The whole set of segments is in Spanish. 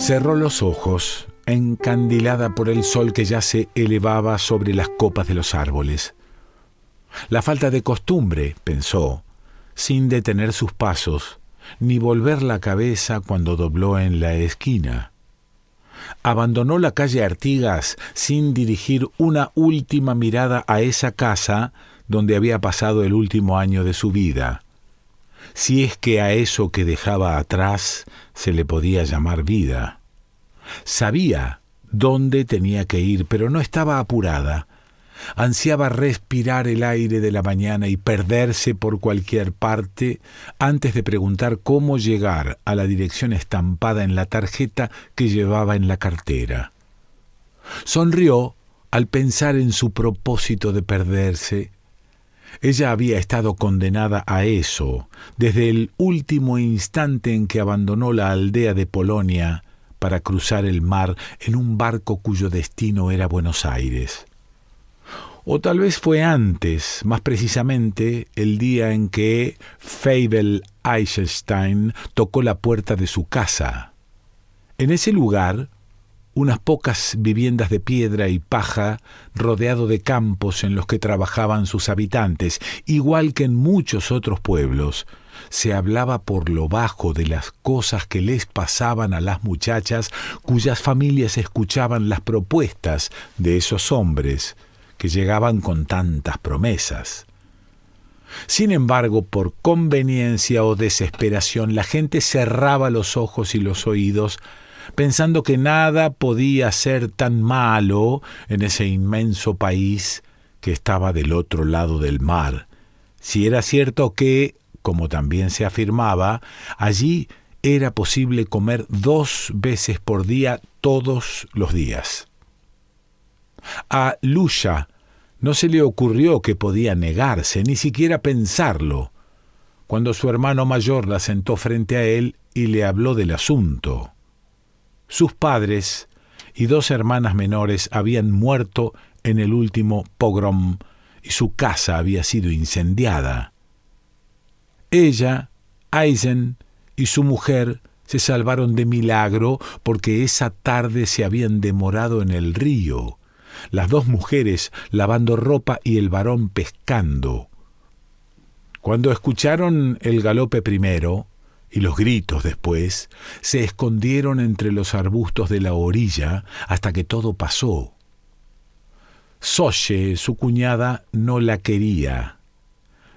Cerró los ojos, encandilada por el sol que ya se elevaba sobre las copas de los árboles. La falta de costumbre, pensó, sin detener sus pasos, ni volver la cabeza cuando dobló en la esquina. Abandonó la calle Artigas sin dirigir una última mirada a esa casa donde había pasado el último año de su vida. Si es que a eso que dejaba atrás se le podía llamar vida. Sabía dónde tenía que ir, pero no estaba apurada. Ansiaba respirar el aire de la mañana y perderse por cualquier parte antes de preguntar cómo llegar a la dirección estampada en la tarjeta que llevaba en la cartera. Sonrió al pensar en su propósito de perderse. Ella había estado condenada a eso desde el último instante en que abandonó la aldea de Polonia para cruzar el mar en un barco cuyo destino era Buenos Aires. O tal vez fue antes, más precisamente el día en que Feivel Eisenstein tocó la puerta de su casa. En ese lugar, unas pocas viviendas de piedra y paja, rodeado de campos en los que trabajaban sus habitantes, igual que en muchos otros pueblos, se hablaba por lo bajo de las cosas que les pasaban a las muchachas cuyas familias escuchaban las propuestas de esos hombres que llegaban con tantas promesas. Sin embargo, por conveniencia o desesperación, la gente cerraba los ojos y los oídos, pensando que nada podía ser tan malo en ese inmenso país que estaba del otro lado del mar, si era cierto que, como también se afirmaba, allí era posible comer 2 veces por día todos los días. A Lucia no se le ocurrió que podía negarse, ni siquiera pensarlo, cuando su hermano mayor la sentó frente a él y le habló del asunto. Sus padres y 2 hermanas menores habían muerto en el último pogrom y su casa había sido incendiada. Ella, Eisen y su mujer se salvaron de milagro porque esa tarde se habían demorado en el río, las 2 mujeres lavando ropa y el varón pescando. Cuando escucharon el galope primero y los gritos después, se escondieron entre los arbustos de la orilla hasta que todo pasó. Zoe, su cuñada, no la quería.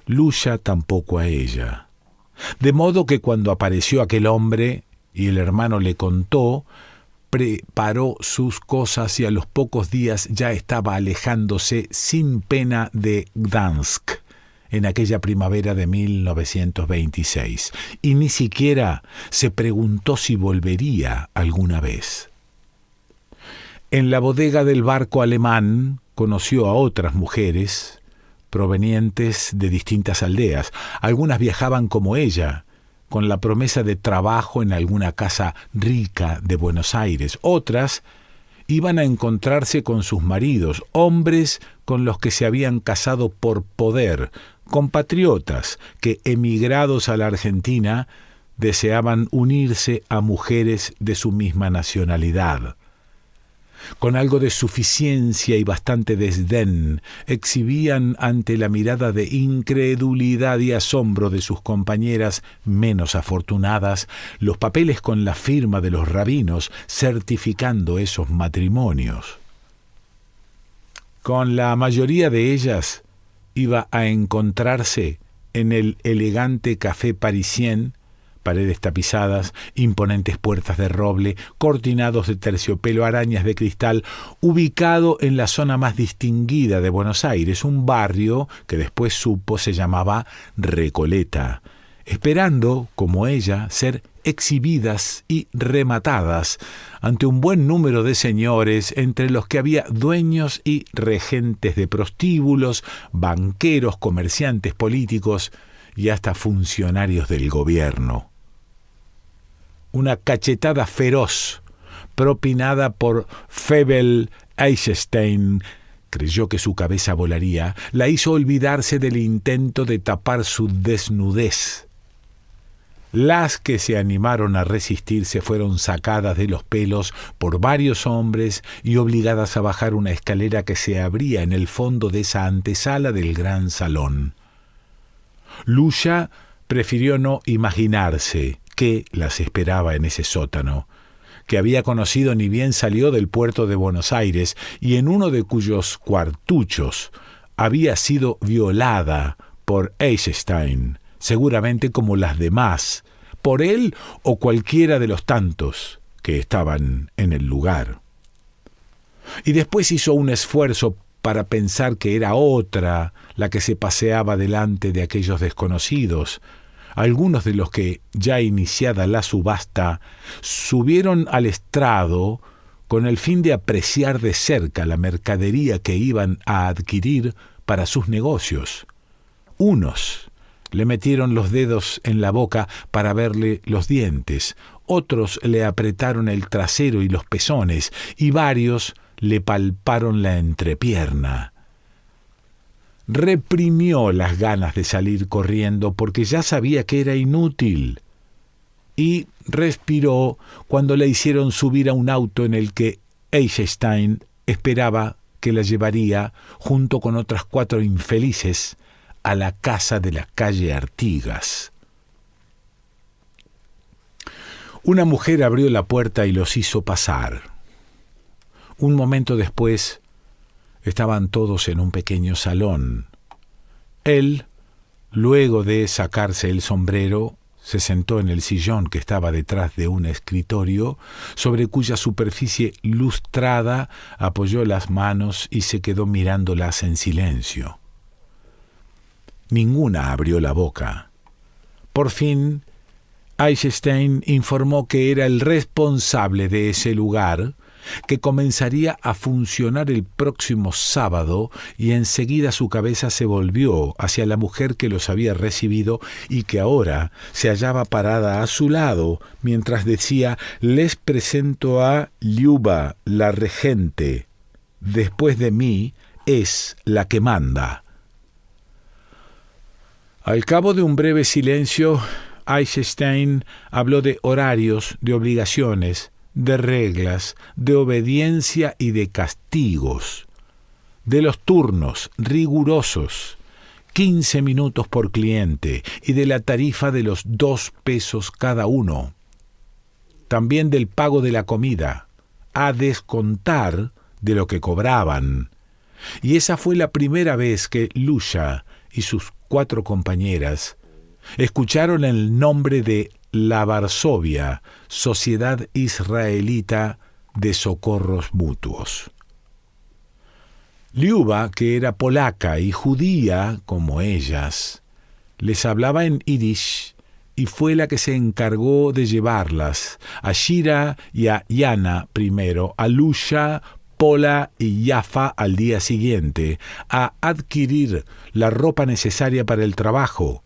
Lucia tampoco a ella. De modo que cuando apareció aquel hombre y el hermano le contó, preparó sus cosas y a los pocos días ya estaba alejándose sin pena de Gdansk en aquella primavera de 1926, y ni siquiera se preguntó si volvería alguna vez. En la bodega del barco alemán conoció a otras mujeres provenientes de distintas aldeas. Algunas viajaban como ella, con la promesa de trabajo en alguna casa rica de Buenos Aires. Otras iban a encontrarse con sus maridos, hombres con los que se habían casado por poder, compatriotas que, emigrados a la Argentina, deseaban unirse a mujeres de su misma nacionalidad. Con algo de suficiencia y bastante desdén, exhibían ante la mirada de incredulidad y asombro de sus compañeras menos afortunadas los papeles con la firma de los rabinos certificando esos matrimonios. Con la mayoría de ellas iba a encontrarse en el elegante café parisien, paredes tapizadas, imponentes puertas de roble, cortinados de terciopelo, arañas de cristal, ubicado en la zona más distinguida de Buenos Aires, un barrio que después supo se llamaba Recoleta, esperando, como ella, ser exhibidas y rematadas ante un buen número de señores, entre los que había dueños y regentes de prostíbulos, banqueros, comerciantes, políticos y hasta funcionarios del gobierno. Una cachetada feroz, propinada por Feivel Eisenstein, creyó que su cabeza volaría, la hizo olvidarse del intento de tapar su desnudez. Las que se animaron a resistirse fueron sacadas de los pelos por varios hombres y obligadas a bajar una escalera que se abría en el fondo de esa antesala del gran salón. Luya prefirió no imaginarse qué las esperaba en ese sótano, que había conocido ni bien salió del puerto de Buenos Aires y en uno de cuyos cuartuchos había sido violada por Eisenstein, seguramente como las demás, por él o cualquiera de los tantos que estaban en el lugar. Y después hizo un esfuerzo para pensar que era otra la que se paseaba delante de aquellos desconocidos, algunos de los que, ya iniciada la subasta, subieron al estrado con el fin de apreciar de cerca la mercadería que iban a adquirir para sus negocios. Unos le metieron los dedos en la boca para verle los dientes, otros le apretaron el trasero y los pezones, y varios le palparon la entrepierna. Reprimió las ganas de salir corriendo porque ya sabía que era inútil, y respiró cuando le hicieron subir a un auto en el que Eisenstein esperaba que la llevaría, junto con otras 4 infelices, a la casa de la calle Artigas. Una mujer abrió la puerta y los hizo pasar. Un momento después, estaban todos en un pequeño salón. Él, luego de sacarse el sombrero, se sentó en el sillón que estaba detrás de un escritorio, sobre cuya superficie lustrada apoyó las manos y se quedó mirándolas en silencio. Ninguna abrió la boca. Por fin, Eisenstein informó que era el responsable de ese lugar, que comenzaría a funcionar el próximo sábado, y enseguida su cabeza se volvió hacia la mujer que los había recibido y que ahora se hallaba parada a su lado mientras decía: «Les presento a Liuba, la regente. Después de mí es la que manda». Al cabo de un breve silencio, Eisenstein habló de horarios, de obligaciones, de reglas, de obediencia y de castigos, de los turnos rigurosos, 15 minutos por cliente, y de la tarifa de los 2 pesos cada uno. También del pago de la comida, a descontar de lo que cobraban. Y esa fue la primera vez que Luya y sus 4 compañeras escucharon el nombre de la Varsovia, Sociedad Israelita de Socorros Mutuos. Liuba, que era polaca y judía como ellas, les hablaba en yiddish y fue la que se encargó de llevarlas, a Shira y a Yana primero, a Luya, Pola y Jaffa al día siguiente, a adquirir la ropa necesaria para el trabajo,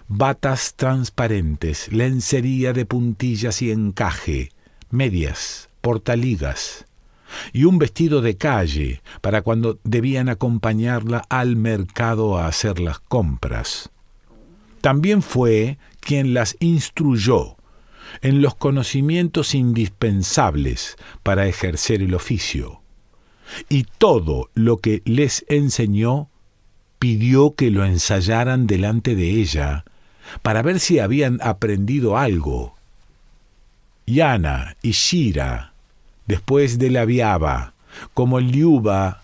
batas transparentes, lencería de puntillas y encaje, medias, portaligas, y un vestido de calle para cuando debían acompañarla al mercado a hacer las compras. También fue quien las instruyó en los conocimientos indispensables para ejercer el oficio, y todo lo que les enseñó pidió que lo ensayaran delante de ella para ver si habían aprendido algo. Yana y Shira, después de la viaba, como Liuba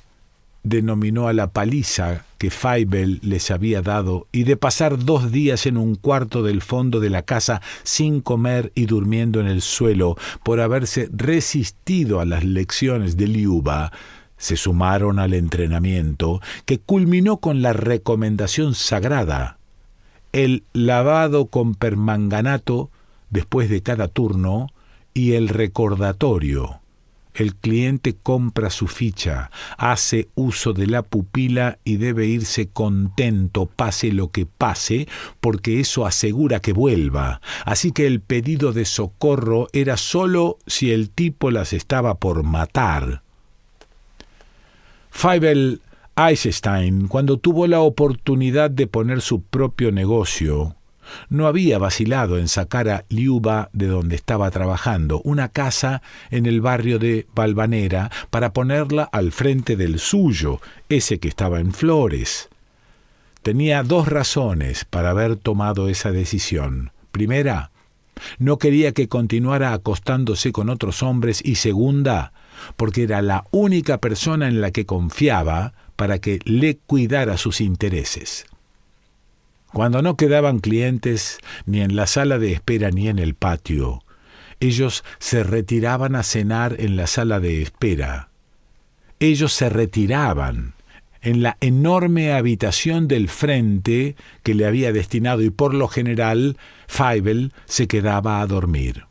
denominó a la paliza que Feivel les había dado, y de pasar 2 días en un cuarto del fondo de la casa sin comer y durmiendo en el suelo por haberse resistido a las lecciones de Liuba, se sumaron al entrenamiento que culminó con la recomendación sagrada: el lavado con permanganato después de cada turno y el recordatorio: el cliente compra su ficha, hace uso de la pupila y debe irse contento pase lo que pase, porque eso asegura que vuelva. Así que el pedido de socorro era solo si el tipo las estaba por matar. Feivel Eisenstein, cuando tuvo la oportunidad de poner su propio negocio, no había vacilado en sacar a Liuba de donde estaba trabajando, una casa en el barrio de Valvanera, para ponerla al frente del suyo, ese que estaba en Flores. Tenía 2 razones para haber tomado esa decisión. Primera, no quería que continuara acostándose con otros hombres, y segunda, porque era la única persona en la que confiaba para que le cuidara sus intereses. Cuando no quedaban clientes ni en la sala de espera ni en el patio, ellos se retiraban a cenar en la sala de espera. Ellos se retiraban en la enorme habitación del frente que le había destinado, y por lo general Fievel se quedaba a dormir.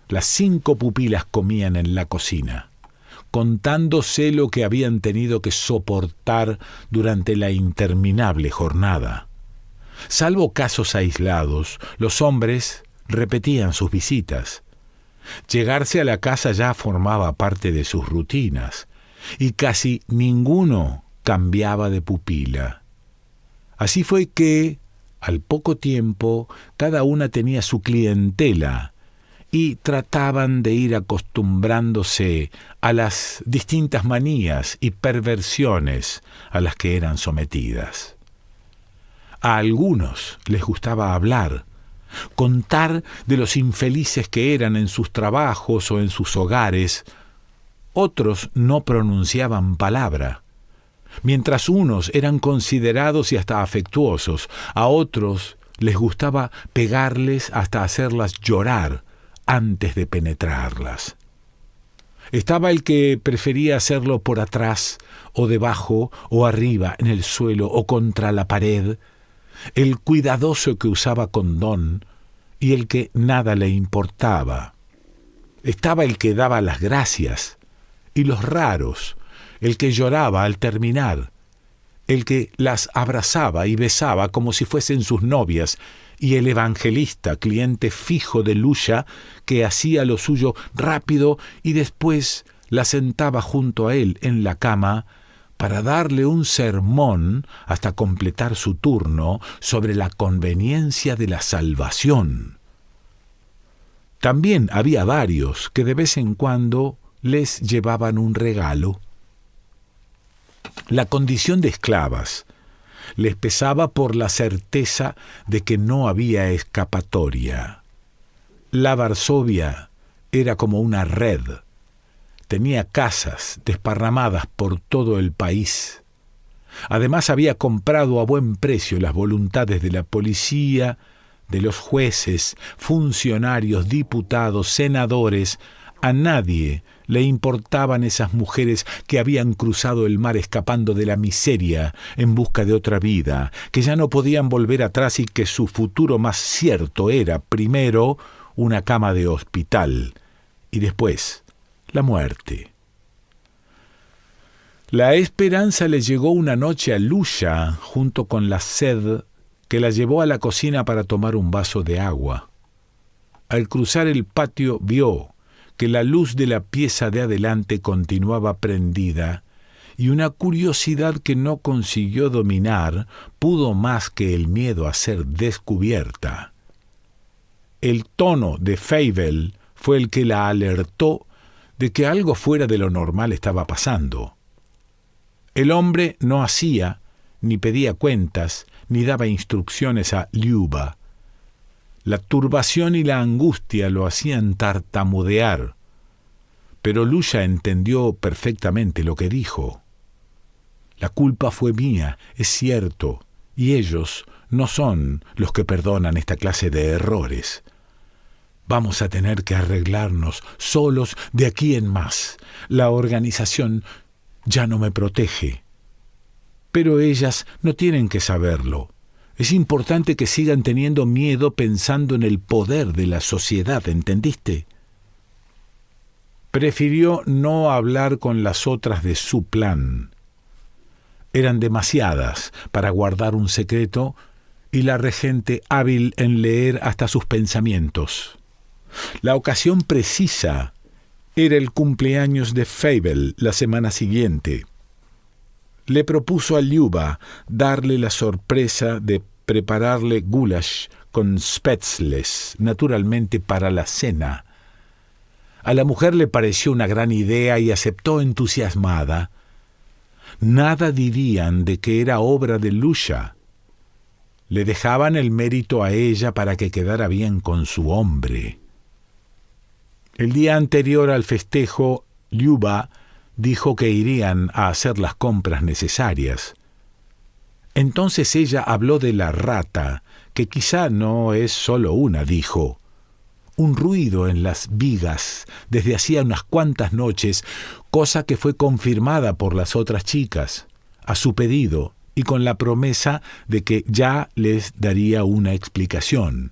Las 5 pupilas comían en la cocina, contándose lo que habían tenido que soportar durante la interminable jornada. Salvo casos aislados, los hombres repetían sus visitas. Llegarse a la casa ya formaba parte de sus rutinas, y casi ninguno cambiaba de pupila. Así fue que, al poco tiempo, cada una tenía su clientela, y trataban de ir acostumbrándose a las distintas manías y perversiones a las que eran sometidas. A algunos les gustaba hablar, contar de los infelices que eran en sus trabajos o en sus hogares. Otros no pronunciaban palabra. Mientras unos eran considerados y hasta afectuosos, a otros les gustaba pegarles hasta hacerlas llorar antes de penetrarlas. Estaba el que prefería hacerlo por atrás o debajo o arriba, en el suelo o contra la pared, el cuidadoso que usaba condón y el que nada le importaba. Estaba el que daba las gracias y los raros, el que lloraba al terminar, el que las abrazaba y besaba como si fuesen sus novias, y el evangelista, cliente fijo de Luya, que hacía lo suyo rápido y después la sentaba junto a él en la cama para darle un sermón hasta completar su turno sobre la conveniencia de la salvación. También había varios que de vez en cuando les llevaban un regalo. La condición de esclavas les pesaba por la certeza de que no había escapatoria. La Varsovia era como una red. Tenía casas desparramadas por todo el país. Además había comprado a buen precio las voluntades de la policía, de los jueces, funcionarios, diputados, senadores. A nadie le importaban esas mujeres que habían cruzado el mar escapando de la miseria en busca de otra vida, que ya no podían volver atrás y que su futuro más cierto era, primero, una cama de hospital y después la muerte. La esperanza le llegó una noche a Luya junto con la sed que la llevó a la cocina para tomar un vaso de agua. Al cruzar el patio vio que la luz de la pieza de adelante continuaba prendida, y una curiosidad que no consiguió dominar pudo más que el miedo a ser descubierta. El tono de Fievel fue el que la alertó de que algo fuera de lo normal estaba pasando. El hombre no hacía, ni pedía cuentas, ni daba instrucciones a Liuba. La turbación y la angustia lo hacían tartamudear, pero Luya entendió perfectamente lo que dijo. La culpa fue mía, es cierto, y ellos no son los que perdonan esta clase de errores. Vamos a tener que arreglarnos solos de aquí en más. La organización ya no me protege. Pero ellas no tienen que saberlo. Es importante que sigan teniendo miedo pensando en el poder de la sociedad, ¿entendiste? Prefirió no hablar con las otras de su plan. Eran demasiadas para guardar un secreto y la regente hábil en leer hasta sus pensamientos. La ocasión precisa era el cumpleaños de Fievel la semana siguiente. Le propuso a Liuba darle la sorpresa de prepararle goulash con spätzles, naturalmente para la cena. A la mujer le pareció una gran idea y aceptó entusiasmada. Nada dirían de que era obra de Lucia. Le dejaban el mérito a ella para que quedara bien con su hombre. El día anterior al festejo, Liuba dijo que irían a hacer las compras necesarias. Entonces ella habló de la rata, que quizá no es solo una, dijo. Un ruido en las vigas desde hacía unas cuantas noches, cosa que fue confirmada por las otras chicas, a su pedido y con la promesa de que ya les daría una explicación.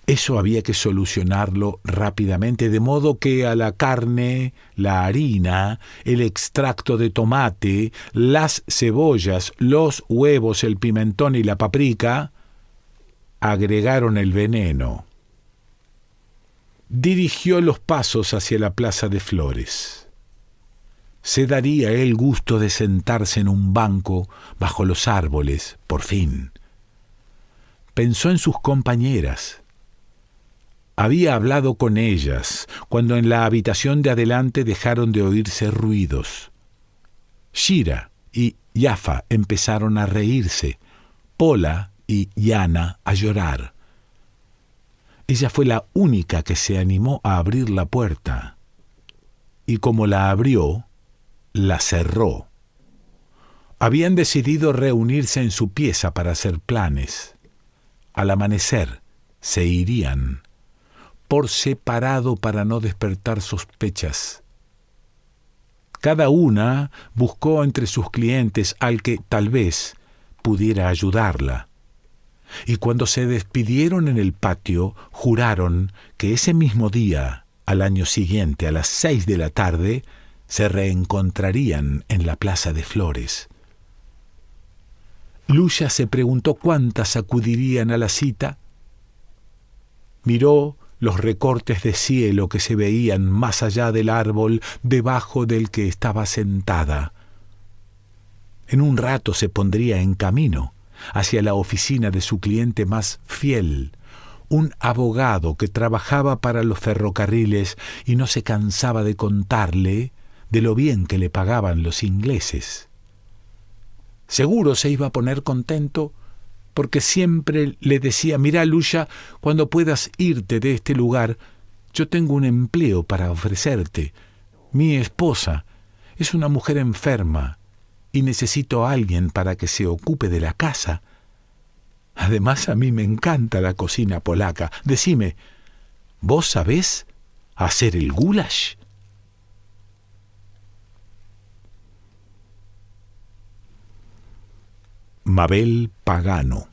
Eso había que solucionarlo rápidamente, de modo que a la carne, la harina, el extracto de tomate, las cebollas, los huevos, el pimentón y la paprika, agregaron el veneno. Dirigió los pasos hacia la Plaza de Flores. Se daría el gusto de sentarse en un banco bajo los árboles, por fin. Pensó en sus compañeras. Había hablado con ellas, cuando en la habitación de adelante dejaron de oírse ruidos. Shira y Jaffa empezaron a reírse, Pola y Yana a llorar. Ella fue la única que se animó a abrir la puerta, y como la abrió, la cerró. Habían decidido reunirse en su pieza para hacer planes. Al amanecer se irían, por separado para no despertar sospechas. Cada una buscó entre sus clientes al que tal vez pudiera ayudarla. Y cuando se despidieron en el patio, juraron que ese mismo día, al año siguiente, a las 6 de la tarde, se reencontrarían en la Plaza de Flores. Lucia se preguntó cuántas acudirían a la cita. Miró los recortes de cielo que se veían más allá del árbol debajo del que estaba sentada. En un rato se pondría en camino hacia la oficina de su cliente más fiel, un abogado que trabajaba para los ferrocarriles y no se cansaba de contarle de lo bien que le pagaban los ingleses. Seguro se iba a poner contento, porque siempre le decía: «Mira, Lucia, cuando puedas irte de este lugar, yo tengo un empleo para ofrecerte. Mi esposa es una mujer enferma y necesito a alguien para que se ocupe de la casa. Además, a mí me encanta la cocina polaca. Decime, ¿vos sabés hacer el goulash?» Mabel Pagano.